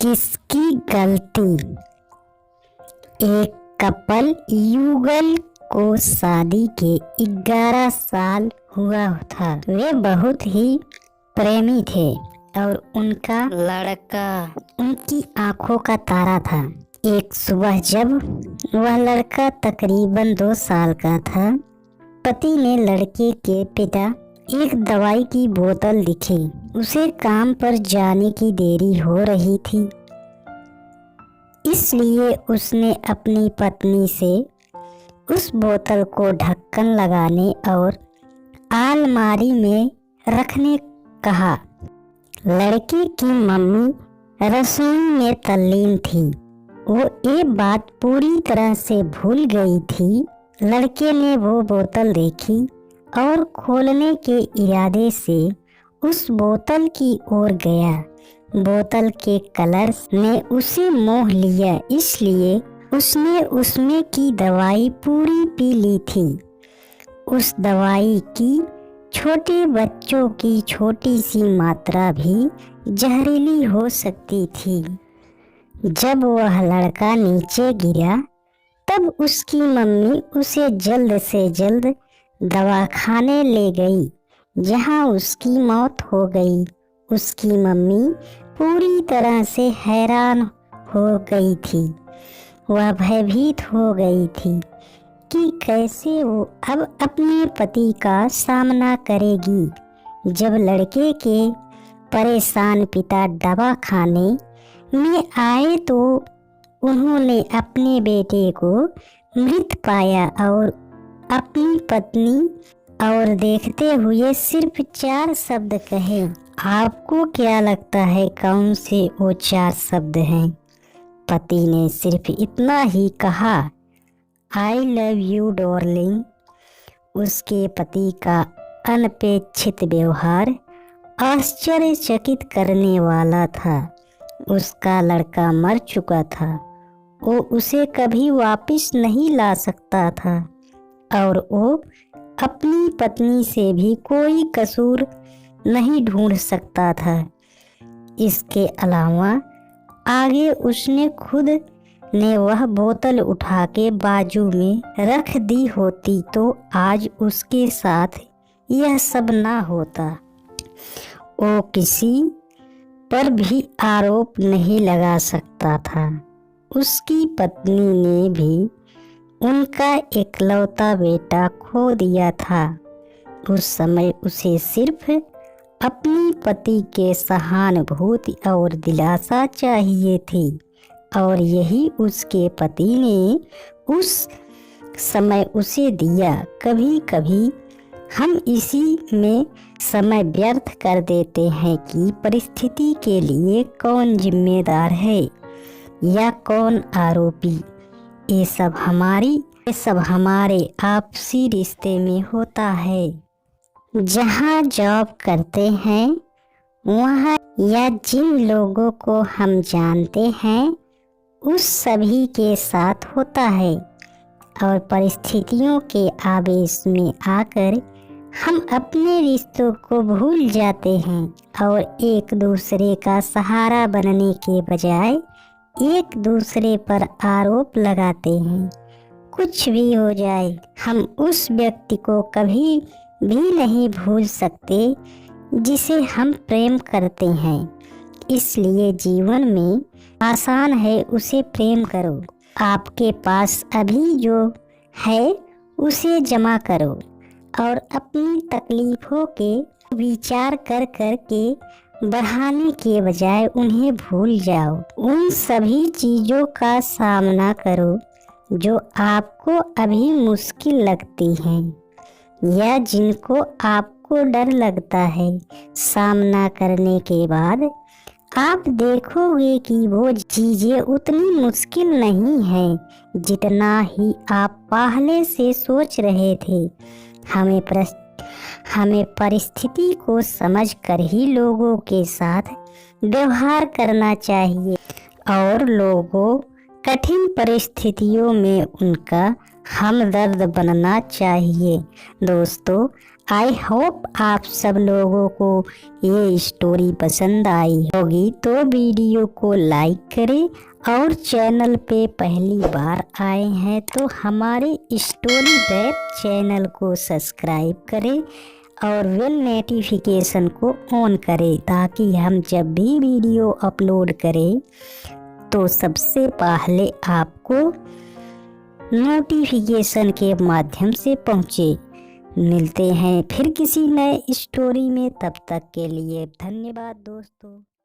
किसकी गलती। एक कपल युगल को शादी के 11 साल हुआ था। वे बहुत ही प्रेमी थे और उनका लड़का उनकी आंखों का तारा था। एक सुबह जब वह लड़का तकरीबन 2 साल का था, पति ने लड़के के पिता एक दवाई की बोतल दिखी। उसे काम पर जाने की देरी हो रही थी, इसलिए उसने अपनी पत्नी से उस बोतल को ढक्कन लगाने और अलमारी में रखने कहा। लड़के की मम्मी रसोई में तल्लीन थी। वो ये बात पूरी तरह से भूल गई थी। लड़के ने वो बोतल देखी और खोलने के इरादे से उस बोतल की ओर गया। बोतल के कलर ने उसे मोह लिया, इसलिए उसने उसमें की दवाई पूरी पी ली थी। उस दवाई की छोटे बच्चों की छोटी सी मात्रा भी जहरीली हो सकती थी। जब वह लड़का नीचे गिरा, तब उसकी मम्मी उसे जल्द से जल्द दवाखाने ले गई, जहां उसकी मौत हो गई। उसकी मम्मी पूरी तरह से हैरान हो गई थी। वह भयभीत हो गई थी कि कैसे वो अब अपने पति का सामना करेगी। जब लड़के के परेशान पिता दवाखाने में आए तो उन्होंने अपने बेटे को मृत पाया और अपनी पत्नी और देखते हुए सिर्फ 4 शब्द कहे। आपको क्या लगता है कौन से वो 4 शब्द हैं? पति ने सिर्फ इतना ही कहा, आई लव यू डार्लिंग। उसके पति का अनपेक्षित व्यवहार आश्चर्यचकित करने वाला था। उसका लड़का मर चुका था। वो उसे कभी वापस नहीं ला सकता था और वो अपनी पत्नी से भी कोई कसूर नहीं ढूंढ सकता था। इसके अलावा आगे उसने खुद ने वह बोतल उठा के बाजू में रख दी होती तो आज उसके साथ यह सब ना होता। वो किसी पर भी आरोप नहीं लगा सकता था। उसकी पत्नी ने भी उनका इकलौता बेटा खो दिया था। उस समय उसे सिर्फ अपनी पति के सहानुभूति और दिलासा चाहिए थी और यही उसके पति ने उस समय उसे दिया। कभी कभी हम इसी में समय व्यर्थ कर देते हैं कि परिस्थिति के लिए कौन जिम्मेदार है या कौन आरोपी। ये सब हमारे आपसी रिश्ते में होता है। जहाँ जॉब करते हैं वहाँ या जिन लोगों को हम जानते हैं उस सभी के साथ होता है और परिस्थितियों के आवेश में आकर हम अपने रिश्तों को भूल जाते हैं और एक दूसरे का सहारा बनने के बजाय एक दूसरे पर आरोप लगाते हैं। कुछ भी हो जाए, हम उस व्यक्ति को कभी भी नहीं भूल सकते जिसे हम प्रेम करते हैं। इसलिए जीवन में आसान है उसे प्रेम करो। आपके पास अभी जो है उसे जमा करो और अपनी तकलीफों के विचार कर कर के बढ़ाने के बजाय उन्हें भूल जाओ। उन सभी चीज़ों का सामना करो जो आपको अभी मुश्किल लगती हैं या जिनको आपको डर लगता है। सामना करने के बाद आप देखोगे कि वो चीज़ें उतनी मुश्किल नहीं हैं जितना ही आप पहले से सोच रहे थे। हमें परिस्थिति को समझकर ही लोगों के साथ व्यवहार करना चाहिए और लोगों कठिन परिस्थितियों में उनका हमदर्द बनना चाहिए। दोस्तों, आई होप आप सब लोगों को ये स्टोरी पसंद आई होगी, तो वीडियो को लाइक करें और चैनल पे पहली बार आए हैं तो हमारे स्टोरी रैप चैनल को सब्सक्राइब करें और बेल नोटिफिकेशन को ऑन करें ताकि हम जब भी वीडियो अपलोड करें तो सबसे पहले आपको नोटिफिकेशन के माध्यम से पहुँचे। मिलते हैं फिर किसी नए स्टोरी में, तब तक के लिए धन्यवाद दोस्तों।